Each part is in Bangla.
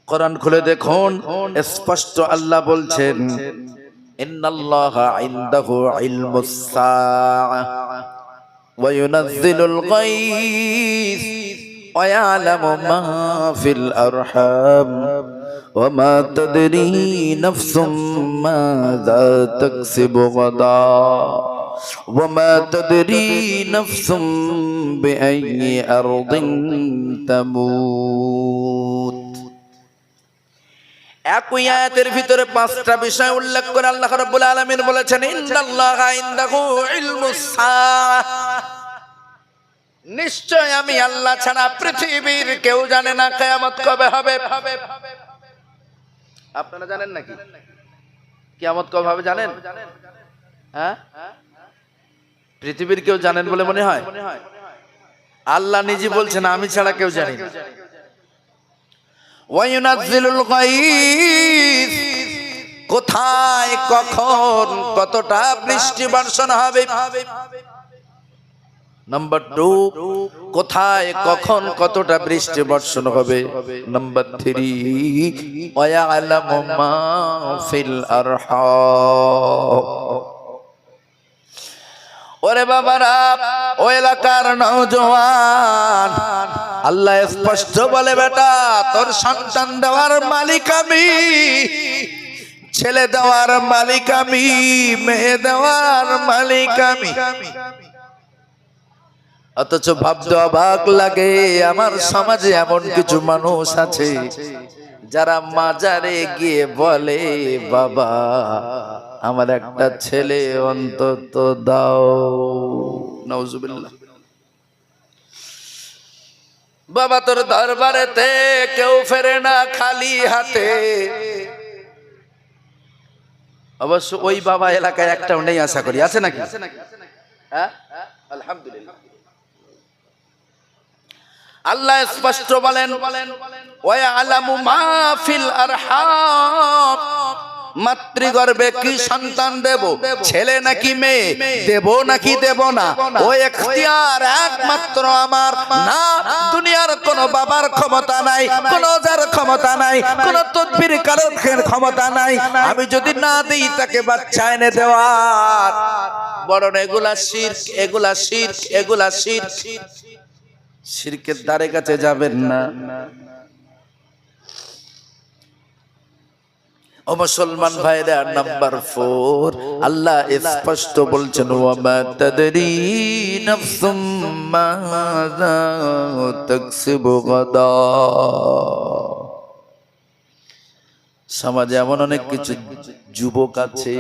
কোরআন খুলে দেখুন, স্পষ্ট আল্লাহ বলছেন, ইন্নাল্লাহা ইনদাহু ইলমুস সাআ ওয়া ইউনাজ্জিলুল গায়স ওয়া ইয়ালামু মা ফিল আরহাম ওয়া মা তাদরি নাফসুম মাযা তাকসিবু গাদা ওয়া মা তাদরি নাফসুম বিআইয়ি আরদিন তামুত। একই আয়াতের ভিতরে পাঁচটা বিষয় উল্লেখ করে আল্লাহ রাব্বুল আলামিন বলেছেন, ইন্নাল্লাহা ইনদাহু ইলমুস সাআ, নিশ্চয় আমি আল্লাহ ছাড়া পৃথিবীর কেউ জানে না কিয়ামত কবে হবে। আপনারা জানেন নাকি কিয়ামত কবে হবে? জানেন? হ্যাঁ, পৃথিবীর কেউ জানেন বলে মনে হয়? আল্লাহ নিজে বলছেন, আমি ছাড়া কেউ জানে না। ওয়ায়ুনাজ্জিলুল গায়স, কোথায় কখন কতটা বৃষ্টি বর্ষণ হবে। নাম্বার 2, কোথায় কখন কতটা বৃষ্টি বর্ষণ হবে। নাম্বার 3, ওয়ায়ালামু মা ফিল আরহাম। ওরে বাবারা, ও এলাকার নওজোয়ান, আল্লাহ স্পষ্ট বলে, বেটা তোর সন্তান দেওয়ার মালিক আমি, ছেলে দেওয়ার মালিক আমি, মেয়ে দেওয়ার মালিক আমি। অথচ ভাবতে অবাক লাগে, আমার সমাজে এমন কিছু মানুষ আছে যারা মাজারে গিয়ে বলে, বাবা আমার একটা ছেলে অন্তত দাও। নাউজুবিল্লাহ। বাবা তোর দরবারেতে কেউ ফেরে না খালি হাতে। অবশ্য ওই বাবা এলাকায় একটাও নেই, আশা করি। আছে নাকি? হ্যাঁ, আলহামদুলিল্লাহ। আল্লাহ স্পষ্ট বলেন, ওয়ায়ালামু মা ফিল আরহাম, মাতৃগর্ভে কি সন্তান দেব, ছেলে নাকি মেয়ে, দেব নাকি দেব না, ও ইখতিয়ার একমাত্র আমার। না, দুনিয়ার কোন বাবার ক্ষমতা নাই, কোন যার ক্ষমতা নাই, কোন তদবির কারোর ক্ষমতা নাই। আমি যদি না দেই তাকে বাচ্চা এনে দেওয়ার, বরং এগুলা শিরক, এগুলা শিরক, এগুলা শিরক। শিরকের দ্বারে কাছে যাবেন না। ও মুসলমান ভাইরা, নাম্বার 4, আল্লাহ স্পষ্ট বলছেন, ওয়া মা তাদরি নাফসুম মাযা তাকসিবু গাদা। সমাজে এমন অনেক কিছু যুবক আছে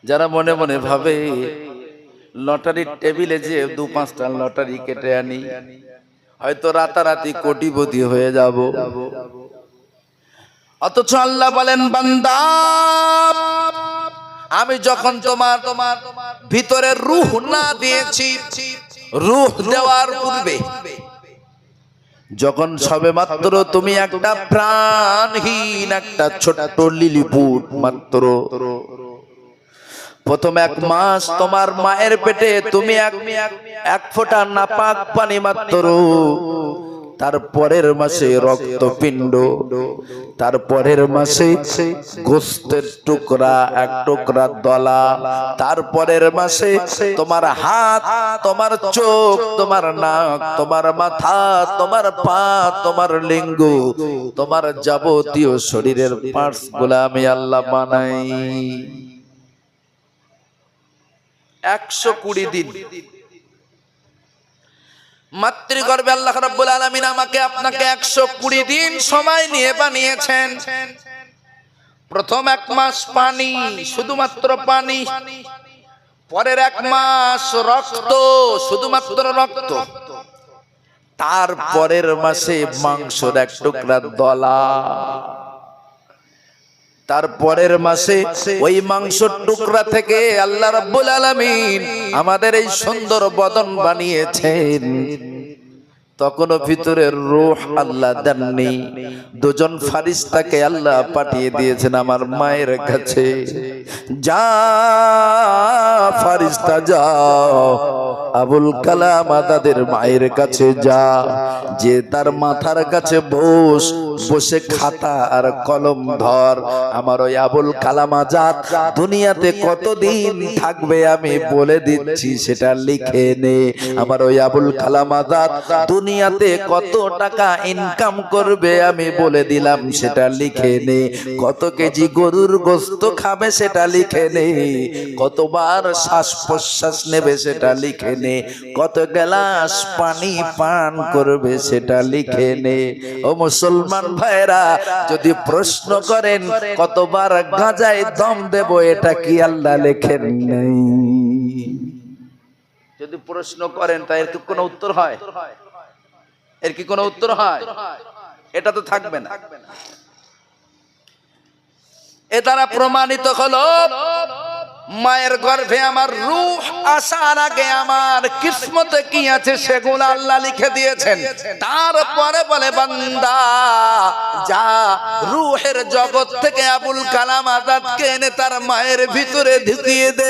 যারা মনে মনে ভাবে, লটারির টেবিলে যে 2-5টা লটারি কেটে আনি, হয়তো রাতারাতি কোটিপতি হয়ে যাব। অথচ আল্লাহ বলেন, বান্দা আমি যখন তোমার ভিতরে রূহ না দিয়েছি, রূহ দেওয়ার পূর্বে যখন সবেমাত্র তুমি একটা প্রাণহীন একটা ছোট্ট লিলিপুট মাত্র, প্রথম 1 মাস তোমার মায়ের পেটে তুমি এক ফোঁটা নাপাক পানি মাত্র, তারপরের মাসে রক্তপিণ্ড, তারপরের মাসে গোস্তের টুকরা, 1 টুকরা দলা, তারপরের মাসে তোমার হাত, তোমার চোখ, তোমার নাক, তোমার মাথা, তোমার পা, তোমার লিঙ্গ, তোমার যাবতীয় শরীরের পার্টস গুলা আমি আল্লাহ বানাই। 120 দিন মাতৃগর্ভে আল্লাহ রাব্বুল আলামিন আমাকে আপনাকে 120 দিন সময় নিয়ে বানিয়েছেন। প্রথম 1 মাস পানি, শুধুমাত্র পানি, পরের 1 মাস রক্ত, শুধুমাত্র রক্ত, তারপরের মাসে মাংসের 1 টুকরা দলা, তারপরের মাসে ওই মাংসের টুকরা থেকে আল্লাহ রাব্বুল আলামিন আমাদের এই সুন্দর বদন বানিয়েছেন। তখনও ভিতরে রূহ আল্লাহ দেননি। 2 জন ফারিস্তাকে আল্লাহ পাঠিয়ে দিয়েছেন আমার মায়ের কাছে। যা ফারিস্তা যাও, আবুল কালাম আজাদের মায়ের কাছে যা, যে তার মাথার কাছে বসে খাতা আর কলম ধর। আমার ওই আবুল কালাম আজাদ দুনিয়াতে কতদিন থাকবে আমি বলে দিচ্ছি, সেটা লিখে নে। আমার ওই আবুল কালাম আজাদ দুনিয়াতে কত টাকা ইনকাম করবে আমি বলে দিলাম, সেটা লিখে নে। কত কেজি গরুর গোশত খাবে সেটা লিখে নে। কতবার শ্বাস প্রশ্বাস নেবে সেটা লিখে নে। কত গ্লাস পানি পান করবে সেটা লিখে নে। ও মুসলমান ভাইরা, যদি প্রশ্ন করেন কতবার গাঁজায় দম দেব, এটা কি আল্লাহ লেখেন নাই? যদি প্রশ্ন করেন তা এর কি কোনো উত্তর হয়? এর কি কোনো উত্তর হয়? এটা তো থাকবে না। এ দ্বারা প্রমাণিত হলো মায়ের গর্ভে আমার রূহ আসার আগে আমার কিসমতে কি আছে সেগুলো আল্লাহ লিখে দিয়েছেন। তারপরে বলে বান্দা যা রূহের জগৎ থেকে আবুল কালাম আজাদকে এনে তার মায়ের ভিতরে ঢুকিয়ে দে।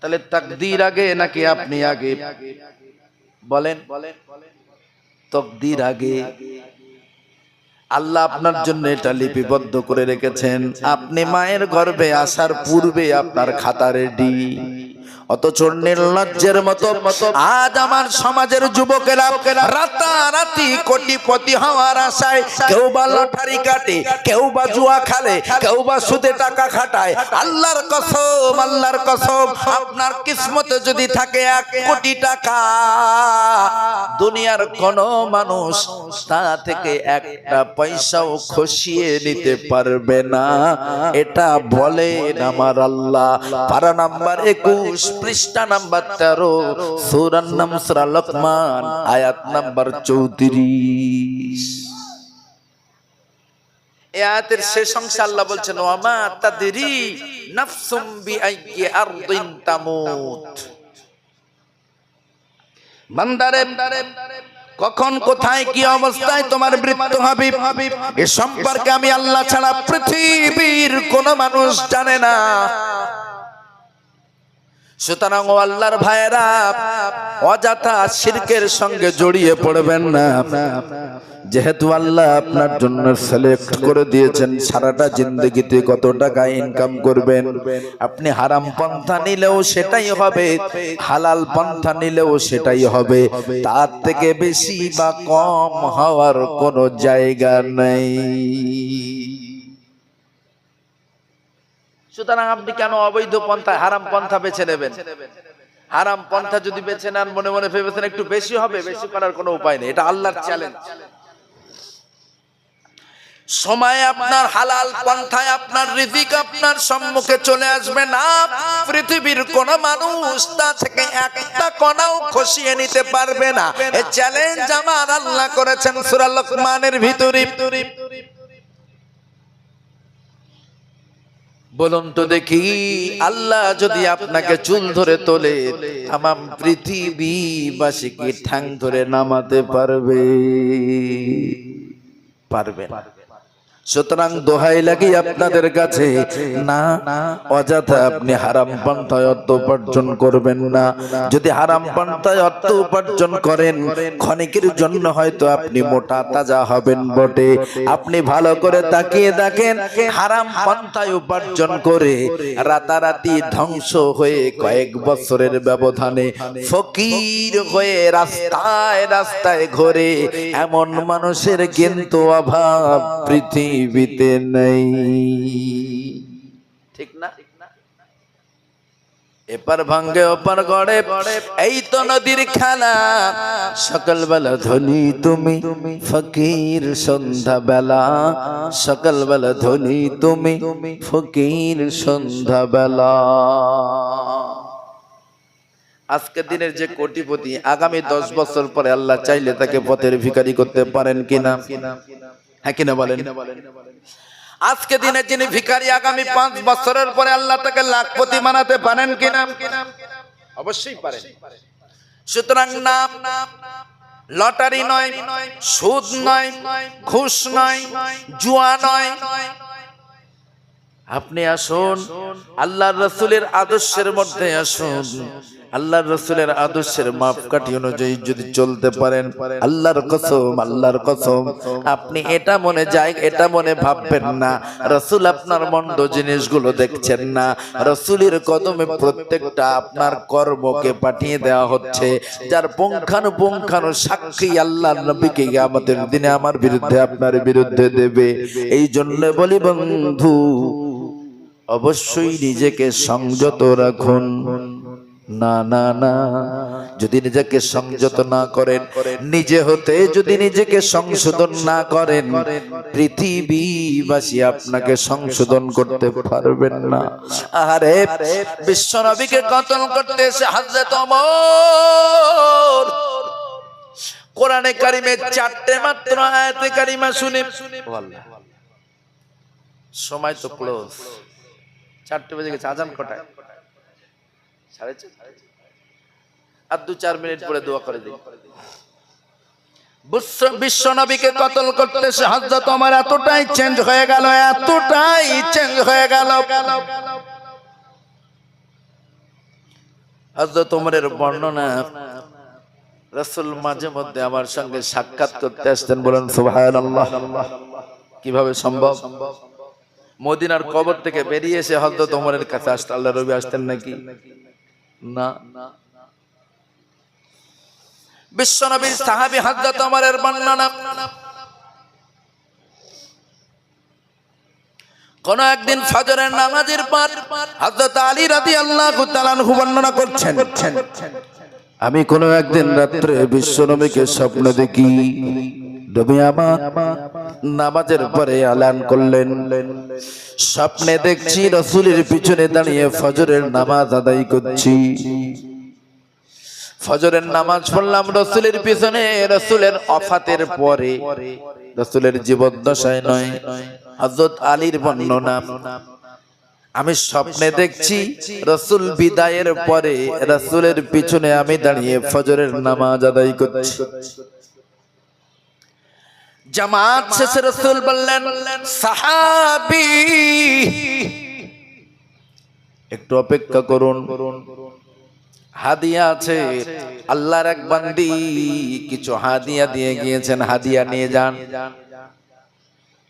তাহলে তাকদীর আগে নাকি আপনি আগে? বলেন। তাকদীর আগে। আল্লাহ আপনার জন্য এটা লিপিবদ্ধ করে রেখেছেন। আপনি মায়ের গর্ভে আসার পূর্বে আপনার খাতা রেডি। অথচ নির্লজ্জের মতো আজ আমার সমাজের যুবকেরা রাতারাতি কোটিপতি হওয়ার আশায় কেউ বা লটারি কাটে, কেউ বা জুয়া খেলে, কেউ বা সুদে টাকা খাটায়। আল্লাহর কসম, আপনার কিসমতে যদি থাকে 1 কোটি টাকা, দুনিয়ার কোন মানুষ তা থেকে একটা পয়সাও খসিয়ে নিতে পারবে না। এটা বলেন আমার আল্লাহ। পারা নাম্বার 21, পৃষ্ঠা নাম্বার 13, সূরার নাম সূরা লোকমান, আয়াত নাম্বার 34। এই আয়াতের শেষ অংশে আল্লাহ বলছেন ওয়ামা তাদরি নাফসুম বিআইয়ি আরদিন তামুত। বান্দারে, কখন কোথায় কি অবস্থায় তোমার মৃত্যু হবে এ সম্পর্কে আমি আল্লাহ ছাড়া পৃথিবীর কোন মানুষ জানে না। সুতরাং ও আল্লাহর ভাইরা, অযথা শিরকের সঙ্গে জড়িয়ে পড়বেন না। যেহেতু আল্লাহ আপনার জন্য সিলেক্ট করে দিয়েছেন সারাটা জিন্দেগিতে কত টাকা ইনকাম করবেন, আপনি হারাম পন্থা নিলেও সেটাই হবে, হালাল পন্থা নিলেও সেটাই হবে। তার থেকে বেশি বা কম হওয়ার কোনো জায়গা নেই। সুতরাং আপনি কেন অবৈধ পন্থা, হারাম পন্থা বেছে নেবেন? হারাম পন্থা যদি বেছে নেন, মনে মনে ভেবেছেন একটু বেশি হবে, বেশি করার কোনো উপায় নেই। এটা আল্লাহর চ্যালেঞ্জ। সময় আপনার হালাল পন্থায় আপনার রিজিক আপনার সম্মুখে চলে আসবে না। পৃথিবীর কোন মানুষ তা থেকে একটা কণাও খসিয়ে নিতে পারবে না। এই চ্যালেঞ্জ আমার আল্লাহ করেছেন সূরা লোকমানের ভিতরে। বলুন তো দেখি, আল্লাহ যদি আপনাকে চুল ধরে তোলে, তামাম পৃথিবীবাসী কি ঠ্যাং ধরে নামাতে পারবে? পারবে না। সুতরাং দোহাই লাগি আপনাদের কাছে, না অযথা আপনি হারাম পন্থায় অর্থ উপার্জন করবেন না। যদি হারাম পন্থায় অর্থ উপার্জন করেন, ক্ষণিকের জন্য হয়তো আপনি মোটা তাজা হবেন বটে। আপনি ভালো করে তাকিয়ে দেখেন, হারাম পন্থায় উপার্জন করে রাতারাতি ধ্বংস হয়ে কয়েক বছরের ব্যবধানে ফকির হয়ে রাস্তায় রাস্তায় ঘোরে এমন মানুষের কিন্তু অভাব পৃথিবীতে নেই। ঠিক না? এপার ভাঙ্গে ওপার গড়ে, এই তো নদীর খেলা। সকালবেলা ধনী তুমি, ফকির সন্ধ্যাবেলা। সকালবেলা ধনী তুমি, ফকির সন্ধ্যাবেলা। আজকের দিনের যে কোটিপতি, আগামী 10 বছর পরে আল্লাহ চাইলে তাকে পথের ভিখারি করতে পারেন কিনা? হ্যাঁ কিনা বলেন? আজকে দিনে যিনি ভিখারি, আগামী 5 বছরের পরে আল্লাহ তাকে লাখপতি বানাতে পারেন কিনা? অবশ্যই পারেন। সুতরাং না লটারি নয়, সুদ নয়, ঘুষ নয়, জুয়া নয়, আপনি আসুন আল্লাহর রাসূলের আদর্শের মধ্যে আসুন। আল্লাহর রাসূলের আদর্শের মাপকাঠি অনুযায়ী যদি চলতে পারেন, আল্লাহর কসম আপনি এটা মনে ভাববেন না রাসূল আপনার মন্দ জিনিসগুলো দেখছেন না। রাসূলের কদমে প্রত্যেকটা আপনার কর্মকে পাঠিয়ে দেওয়া হচ্ছে, যার পুঙ্খানুপুঙ্খানু সাক্ষী আল্লাহর নবীকে কিয়ামতের দিনে আমার বিরুদ্ধে আপনার বিরুদ্ধে দেবে। এই জন্য বলি বন্ধু, অবশ্যই নিজেকে সংযত রাখুন। না না না, যদি নিজেকে সংযত না করেন, নিজে হতে যদি নিজেকে সংশোধন না করেন, পৃথিবীবাসী আপনাকে সংশোধন করতে পারবেন না। আরে বিশ্বনবীকে কতল করতে এসে হযরত ওমর কোরআনে কারিমে 4টে মাত্র আয়াতে কারিমা শুনে, সময় তো ক্লোজ, 4টে বেজে গেছে, আজান কটায়? 4:30। আর 2-4 মিনিট পরে দোয়া করে দিই। বিশ্ব নবীকে কতল করতে হযরত ওমর এতটাই চেঞ্জ হয়ে গেল, হযরত ওমরের বর্ণনা, রাসূল মাঝে মধ্যে আমার সঙ্গে সাক্ষাৎ করতে আসতেন। বলেন সুবহানাল্লাহ। কিভাবে সম্ভব? মদিনার কবর থেকে বেরিয়ে এসে হযরত ওমরের কাছে আসতেন। আল্লাহর নবী আসতেন নাকি? না। বিশ্বনবীর সাহাবী হযরত ওমরের বর্ণনা, কোন একদিন ফজরের নামাজের পর হযরত আলী রাদিয়াল্লাহু তাআলা আনহু বর্ণনা করছেন, আমি কোন একদিন রাত্রে বিশ্বনবীকে স্বপ্ন দেখি, নবী আমার নামাজের পরে এলান করলেন, স্বপ্নে দেখছি রাসূলের পিছনে দাঁড়িয়ে ফজরের নামাজ আদায় করছি। ফজরের নামাজ পড়লাম রাসূলের পিছনে, রাসূলের ওফাতের পরে, রাসূলের জীবদ্দশায় নয়। হযরত আলীর বর্ণনা, আমি স্বপ্নে দেখছি রাসূল বিদায়ের পরে রাসূলের পিছনে আমি দাঁড়িয়ে ফজরের নামাজ আদায় করছি। জামাত শেষে রাসূল বললেন, সাহাবী একটু অপেক্ষা করুন, হাদিয়া আছে। আল্লাহর এক বান্দি কিছু হাদিয়া দিয়ে গিয়েছেন, হাদিয়া নিয়ে যান।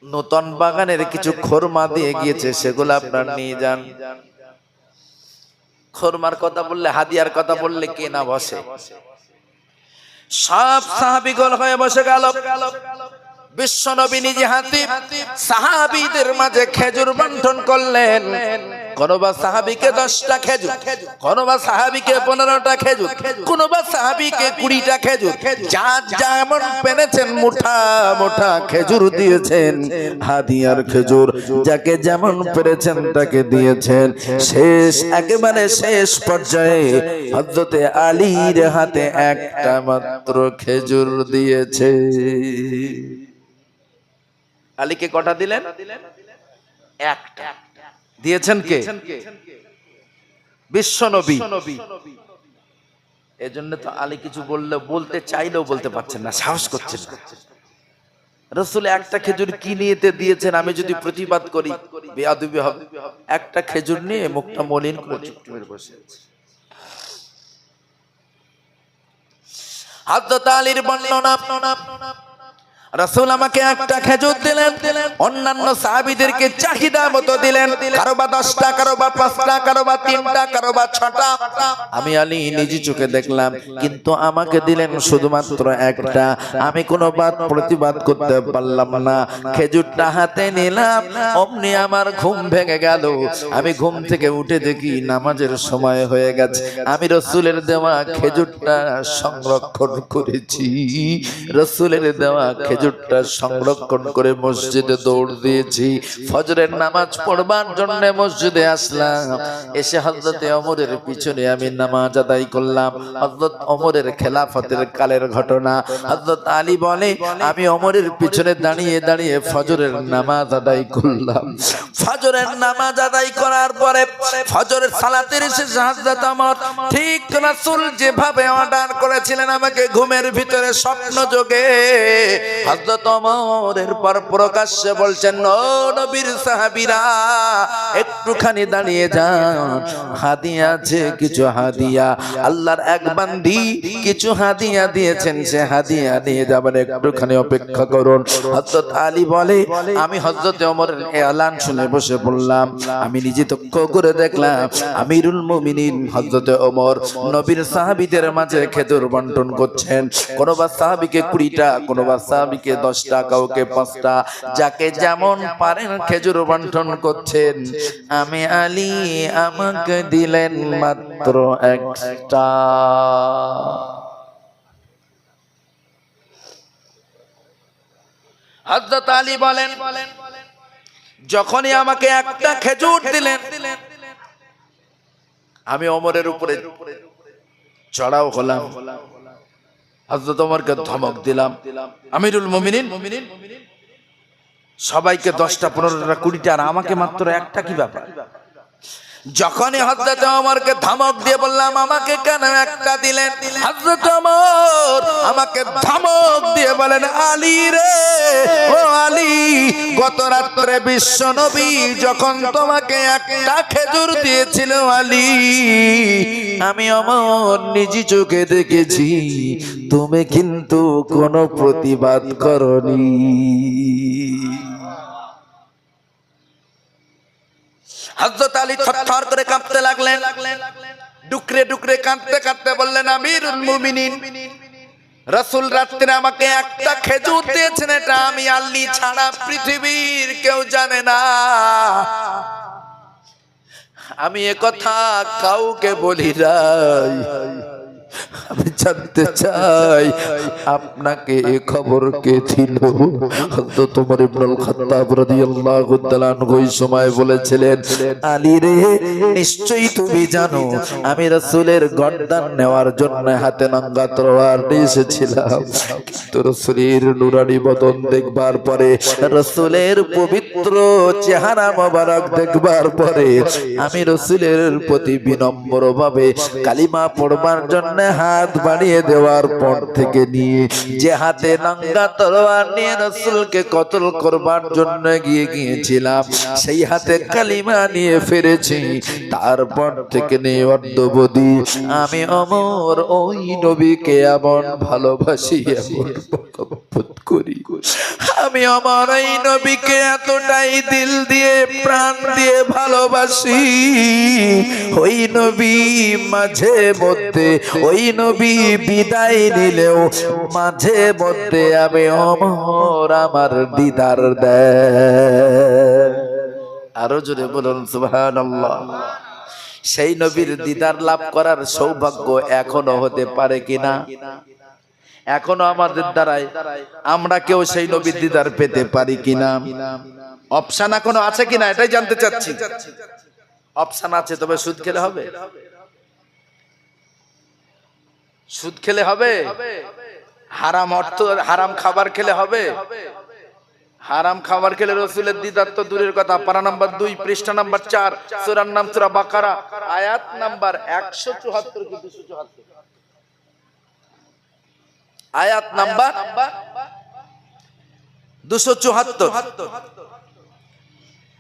নতুন বাগানের কিছু খরমা দিয়ে গিয়েছে, সেগুলো আপনারা নিয়ে যান। খরমার কথা বললে, হাদিয়ার কথা বললে কে না বসে? সব সাহাবীগণ হয়ে বসে গেল। বিশ্বনবী নিজে হাতে সাহাবীদের মাঝে খেজুর বণ্টন করলেন। কোনবা সাহাবীকে 10টা খেজুর, কোনবা সাহাবীকে 15টা খেজুর, কোনবা সাহাবীকে 20টা খেজুর, যার যেমন পেরেছেন মুঠা মুঠা খেজুর দিয়েছেন। হাদিয়ার খেজুর যাকে যেমন পেরেছেন তাকে দিয়েছেন। একেবারে শেষ পর্যায়ে হযরতে আলীর হাতে একটা মাত্র খেজুর দিয়েছে। আলীকে কটা দিলেন? একটা দিয়েছেন। কে? বিশ্বনবী। এজন্য তো আলী কিছু বলতে চাইলেও বলতে পারছেন না, সাহস করছেন না। রাসূল একটা খেজুর কি নিয়েতে দিয়েছেন, আমি যদি প্রতিবাদ করি বেয়াদবি হবে। একটা খেজুর নিয়ে মুখটা মলিন করে চুপ করে বসে আছে। হযরত আলীর বর্ণনা, রাসূল আমাকে একটা খেজুর দিলেন, অন্যান্য সাহাবীদেরকে চাহিদা মতো দিলেন। কারোবা 10টা, কারোবা 5টা, কারোবা 3টা, কারোবা 6টা। আমি আলী নিজে চোখে দেখলাম, কিন্তু আমাকে দিলেন শুধুমাত্র একটা। আমি কোনো প্রতিবাদ করতে পারলাম না। খেজুরটা হাতে নিলাম, অমনি আমার ঘুম ভেঙে গেল। আমি ঘুম থেকে উঠে দেখি নামাজের সময় হয়ে গেছে। আমি রাসূলের দেওয়া খেজুরটা সংরক্ষণ করেছি। রাসূলের দেওয়া খেজুরটা সংরক্ষণ করে মসজিদে দৌড় দিয়েছি। ফজরের নামাজ পড়বার জন্য মসজিদে আসলাম। এসে হযরতে ওমরের পিছনে আমি নামাজ আদায় করলাম। হযরত ওমরের খেলাফতের কালের ঘটনা। হযরত আলী বলে, আমি ওমরের পিছনে দাঁড়িয়ে দাঁড়িয়ে ফজরের নামাজ আদায় করলাম। ফজরের নামাজ আদায় করার পরে ফজরের সালাতের শেষে হযরত ওমর ঠিক রাসূল যেভাবে অর্ডার করেছিলেন, আমাকে ঘুমের ভিতরে স্বপ্ন যোগে হযরত ওমরের পর প্রকাশ্যে বলছেন, ও নবীর সাহাবীরা একটুখানি দাঁড়িয়ে যান, হাদিয়া আছে কিছু হাদিয়া, আল্লাহর এক বান্দি কিছু হাদিয়া দিয়েছেন, সে হাদিয়া নিয়ে যাবেন, একটুখানি অপেক্ষা করুন। হযরত আলী বলে, আমি হযরত ওমরের এলান শুনে বসে পড়লাম। আমি নিজে তক্ক করে দেখলাম আমিরুল মুমিনিন হযরত ওমর নবীর সাহাবীদের মাঝে খেজুর বন্টন করছেন। কোনোবা সাহাবীকে 20টা, কোনোবা সাহাবীকে 10টা, কাউকে 5টা, যাকে যেমন পারেন খেজুর বন্টন করছেন। আমি আলী আমাকে দিলেন মাত্র একটা। হযরত আলী বলেন, যখনই আমাকে একটা খেজুর দিলেন আমি ওমরের উপরে চড়াও হলাম। হযরত ওমরকে ধমক দিলাম, আমিরুল মুমিনিন সবাইকে 10টা, 15টা, 20টা, আর আমাকে মাত্র একটা, কি ব্যাপার? যখনই হযরত ওমরকে ধমক দিয়ে বললাম আমাকে কেন একটা দিলেন, হযরত ওমর আমাকে ধমক দিয়ে বলেন, আলী রে, ও আলী, গত রাত্রে বিশ্ব নবী যখন তোমাকে একটা খেজুর দিয়েছিল আলী, আমি ওমর নিজ চোখে দেখেছি, তুমি কিন্তু কোনো প্রতিবাদ করনি। হযরত আলী থরথর করে কাঁপতে লাগলেন, ডুকরে ডুকরে কাঁদতে কাঁদতে বললেন, আমিরুল মুমিনিন, রাসূল রাত্রে আমাকে একটা খেজুর দিয়েছেন, এটা আমি আলী ছাড়া পৃথিবীর কেউ জানে না। আমি একথা কাউকে বলি নাই। আমি জানতে চাই আপনাকে এই খবর কে দিল? হযরত ওমর ইবনুল খাত্তাব রাদিয়াল্লাহু তাআলা ওই সময় বলেছিলেন, আলী রে, নিশ্চয়ই তুমি জানো আমি রাসূলের গর্দান নেওয়ার জন্য হাতে নঙ্গা তলোয়ার নিয়ে এসেছিলাম, কিন্তু রাসূলের নুরানি বদন দেখবার পরে, রাসূলের পবিত্র চেহারা মোবারক দেখবার পরে আমি রাসূলের প্রতি বিনম্রভাবে কালিমা পড়বার জন্য হাত বাড়িয়ে দেওয়ার পর থেকে নিয়ে যে হাতে নঙ্গা তলোয়ার নিয়ে রাসূলকে কতল করবার জন্য গিয়েছিলাম, সেই হাতে কালিমা নিয়ে ফিরেছি। তারপর থেকে নিয়ে অদ্যবধি আমি ওমর ওই নবীকে এমন ভালোবাসি, এমন মহব্বত করি, আমি ওমর ওই নবীকে এতটাই দিল দিয়ে প্রাণ দিয়ে ভালোবাসি, ওই নবী মাঝে মধ্যে, ওই নবী বিদায় নিলেও মাঝে মধ্যে আমি ওমর আমার দিদার দেয়। আরো জোরে বলুন সুবহানাল্লাহ। সেই নবীর দিদার লাভ করার সৌভাগ্য এখনো হতে পারে কিনা? এখনো আমাদের দ্বারাই আমরা কেউ সেই নবীর দিদার পেতে পারি কিনা? অপশন এখনো আছে কিনা এটাই জানতে চাচ্ছি। অপশন আছে, তবে সুদ খেলে হবে? সুদ খেলে হবে? হারাম অর্থ, হারাম খাবার খেলে হবে? হারাম খাবার খেলে রাসূলের দিদার তো দূরের কথা। পারা নাম্বার 2, পৃষ্ঠা নাম্বার 4, সূরার নাম সূরা বাকারা, আয়াত নাম্বার 174 কি 274, আয়াত নাম্বার 274।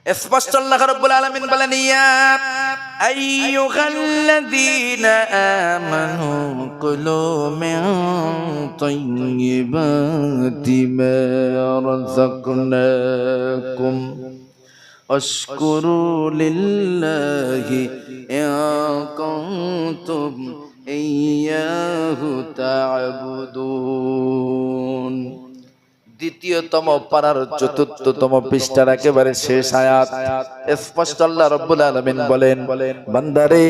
স্পষ্ট আল্লাহ রাব্বুল আলামিন বলেন, ইয়া আইয়ুহাল্লাযীনা আমানু কুলু মিন তাইয়্যিবাতি মা রাযাকনাকুম ওয়াশকুরু লিল্লাহি ইন কুনতুম ইয়্যাহু তা'বুদুন। দ্বিতীয়তম পারার 4তম পৃষ্ঠার একেবারে শেষ আয়াত। স্পষ্ট আল্লাহ রাব্বুল আলামিন বলেন, বান্দারে,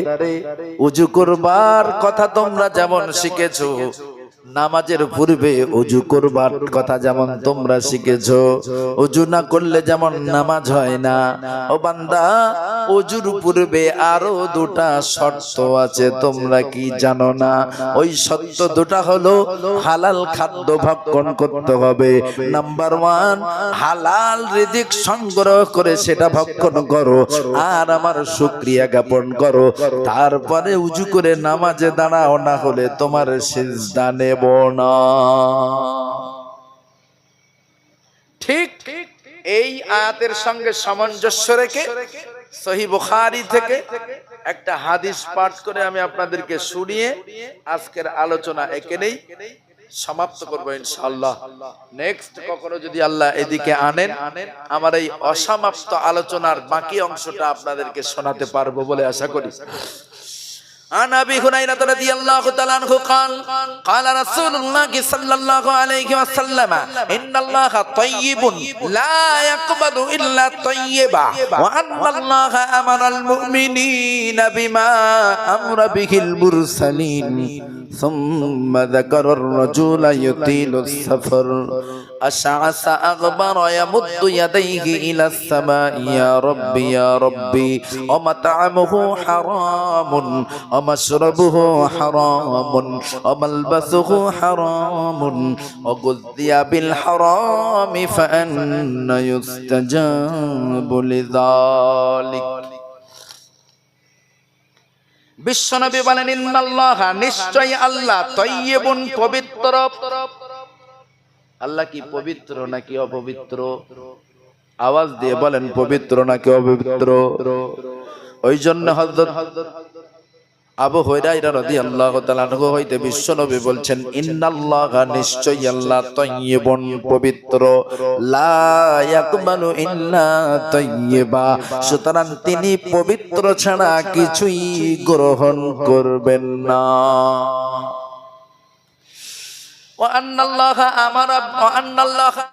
ওযু করবার কথা তোমরা যেমন শিখেছো, নামাজের পূর্বে ওযু করবার কথা যেমন তোমরা শিখেছো, ওযু না করলে যেমন নামাজ হয় না, ও বান্দা, ওযুর পূর্বে আরো 2টা শর্ত আছে, তোমরা কি জানো না? ওই শর্ত 2টা হলো হালাল খাদ্য ভক্ষণ করতে হবে। নাম্বার 1, হালাল রিজিক সংগ্রহ করে সেটা ভক্ষণ করো, আর আমার শুকরিয়া জ্ঞাপন করো। তারপরে ওযু করে নামাজে দাঁড়াও, না হলে তোমার সিজদা নেব না। আয়াতের সঙ্গে সামঞ্জস্য রেখে সহিহ বুখারী থেকে একটা হাদিস পাঠ করে আমি আপনাদেরকে শুনিয়ে আজকের আলোচনা এখানেই সমাপ্ত করব ইনশাআল্লাহ। নেক্সট কখনো যদি আল্লাহ এদিকে আনেন আমার এই অসমাপ্ত আলোচনার বাকি অংশটা আপনাদেরকে শোনাতে পারবো বলে আশা করি। عن أبي هريرة رضي الله تعالى عنه قال قال رسول الله صلى الله عليه وسلم إن الله طيب لا يقبل إلا طيبا وأن الله أمر المؤمنين بما أمر به المرسلين ثم ذكر الرجل يطيل السفر أشعث أغبر يمد يديه إلى السماء يا ربي يا ربي ومطعمه حرام ومشربه حرام وملبسه حرام وغذي بالحرام فأنى يستجاب لذلك বিশ্বনবী বলেন ইন্নাল্লাহ নিশ্চয় আল্লাহ তাইয়্যিবুন পবিত্র। আল্লাহ কি পবিত্র নাকি অপবিত্র? আওয়াজ দিয়ে বলেন পবিত্র নাকি অপবিত্র? ওই জন্য হযরত আবু হুরায়রা রাদিয়াল্লাহু তাআলা আনহু হইতে বিশ্বনবী বলছেন ইন্নাল্লাহা নিশ্চয় আল্লাহ তাইয়্যিবুন পবিত্র, লা ইয়াকবালু ইল্লা তাইয়্যিবা, সুতরাং তিনি পবিত্র ছাড়া কিছুই গ্রহণ করবেন না। ওয়া আন্নাল্লাহা আমারা ওয়া আন্নাল্লাহা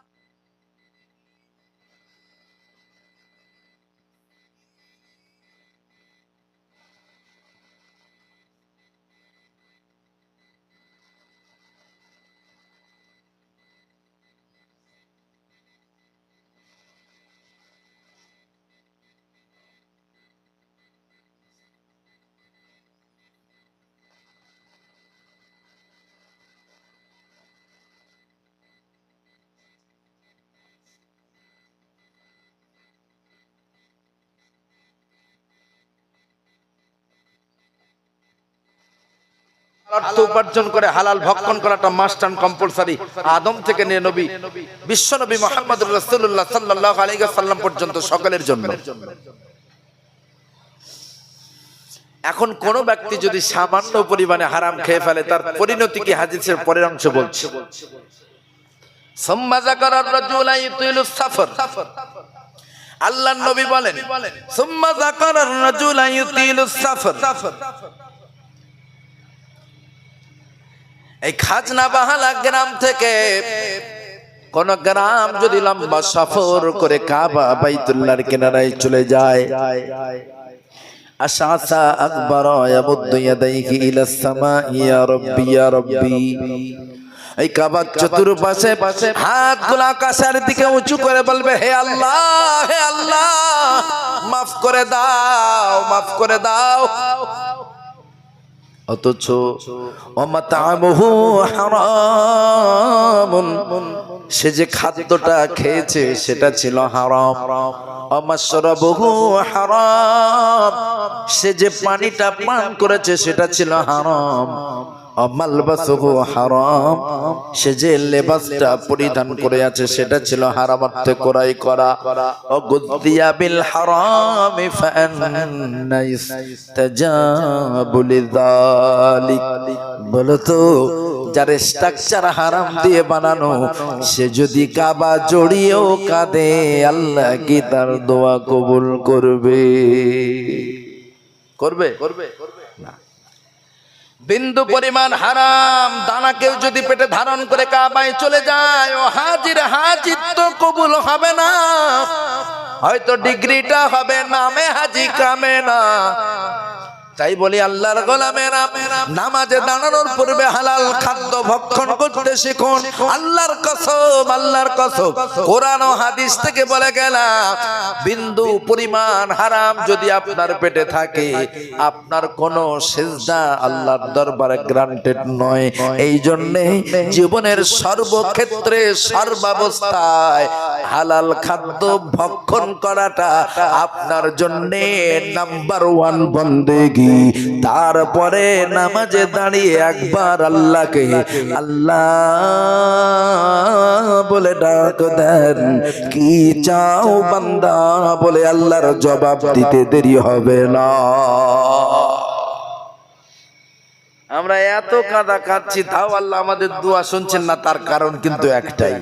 অর্থ উপার্জন করে হালাল ভক্ষণ করাটা মাস্ট এন্ড কম্পালসারি, আদম থেকে নিয়ে নবী বিশ্বনবী মুহাম্মদুর রাসূলুল্লাহ সাল্লাল্লাহু আলাইহি ওয়াসাল্লাম পর্যন্ত সকলের জন্য। এখন কোন ব্যক্তি যদি সামান্য পরিমাণে হারাম খেয়ে ফেলে তার পরিণতি কি হাদিসের পরের অংশ বলছে। সুম্মা যাকারার রাজুলা ইউতিলুস সাফর, আল্লাহর নবী বলেন সুম্মা যাকারার রাজুলা ইউতিলুস সাফর, এই খাজনা বাহালা গ্রাম থেকে কোন গ্রাম যদি লম্বা সফর করে কাবা বাইতুল্লাহর কিনারায় চলে যায়, আশাসা আকবার ইয়ামুদ্দু ইয়াদাইহি ইলাস সামা ইয়া রাব্বি ইয়া রাব্বি, এই কাবার চতুর্পাশে হাতগুলো আকাশের দিকে উঁচু করে বলবে হে আল্লাহ হে আল্লাহ মাফ করে দাও মাফ করে দাও। অথচ ওমাতামুহু হারাম, সে যে খাদ্যটা খেয়েছে সেটা ছিল হারাম। ওমাশরাবুহু হারাম, সে যে পানিটা পান করেছে সেটা ছিল হারাম। মালবাসুহু হারাম, সে যে লেবাসটা পরিধান করে আছে সেটা ছিল হারাম অর্থে ক্রয় করা। ওগুযিয়া বিল হারাম ফাআন্না ইস্তাজাবু লিযালিক, বলো তো যার স্ট্রাকচার হারাম দিয়ে বানানো সে যদি কাবা জড়িয়েও কাঁদে আল্লাহ কি তার দোয়া কবুল করবে? করবে করবে না। বিন্দু পরিমাণ হারাম দানা কেউ যদি পেটে ধারণ করে কাবায় চলে যায় ও হাজির হাজির তো কবুল হবে না, হয়তো ডিগ্রিটা হবে নামে হাজি কামে না। তাই বলি আল্লাহর গোলামেরা নামাজে দাঁড়ানোর পূর্বে হালাল খাদ্য ভক্ষণ করতে শিখুন। আল্লাহর কসম আল্লাহর কসম কোরআন ও হাদিস থেকে বলে গেলাম বিন্দু পরিমাণ হারাম যদি আপনার পেটে থাকে আপনার কোনো সিজদা আল্লাহর দরবারে গ্রান্টেড নয়। এই জন্যে জীবনের সর্বক্ষেত্রে সর্বাবস্থায় হালাল খাদ্য ভক্ষণ করাটা আপনার জন্যে নাম্বার ওয়ান বন্দেগী। তারপরে নামাজে দাঁড়িয়ে একবার আল্লাহকে আল্লাহ বলে ডাক দেন, কি চাও বান্দা বলে আল্লাহর জবাব দিতে দেরি হবে না। আমরা এত কাঁদা কাঁদছি, তাও আল্লাহ আমাদের দোয়া শুনছেন না, তার কারণ কিন্তু একটাই।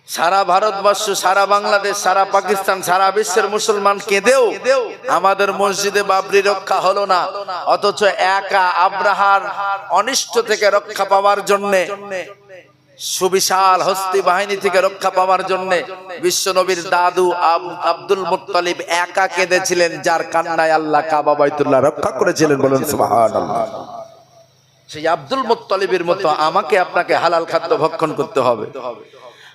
সারা ভারতবর্ষ, সারা বাংলাদেশ, সারা পাকিস্তান, সারা বিশ্বের মুসলমান কেঁদেও আমাদের মসজিদে বাবরি রক্ষা হলো না। অথচ একা আব্রাহার অনিষ্ট থেকে রক্ষা পাওয়ার জন্য, সুবিশাল হস্তি বাহিনী থেকে রক্ষা পাওয়ার জন্য বিশ্ব নবীর দাদু আব্দুল মুত্তালিব একা কেঁদেছিলেন, যার কান্নায় আল্লাহ কাবা বাইতুল্লাহ রক্ষা করেছিলেন। বলুন সুবহানাল্লাহ। সেই আব্দুল মুত্তালিবের মতো আমাকে আপনাকে হালাল খাদ্য ভক্ষণ করতে হবে।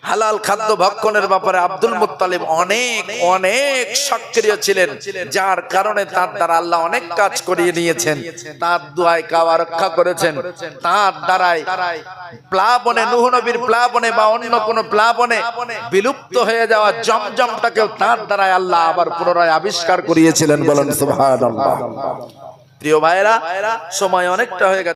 হালাল খাদ্য ভক্ষণের ব্যাপারে আব্দুল মুত্তালিব অনেক অনেক সক্রিয় ছিলেন, যার কারণে তার দ্বারা আল্লাহ অনেক কাজ করিয়ে নিয়েছেন। তার দোয়ায় কাবা রক্ষা করেছেন। তার দ্বারাই প্লাবনে, নূহ নবীর প্লাবনে বা অন্য কোন প্লাবনে বিলুপ্ত হয়ে যাওয়া জমজমটাকেও তার দ্বারাই আল্লাহ আবার পুনরায় আবিষ্কার করিয়েছিলেন। বলেন সুবহানাল্লাহ। প্রিয় ভাইরা, সময় অনেকটা হয়ে গেছে।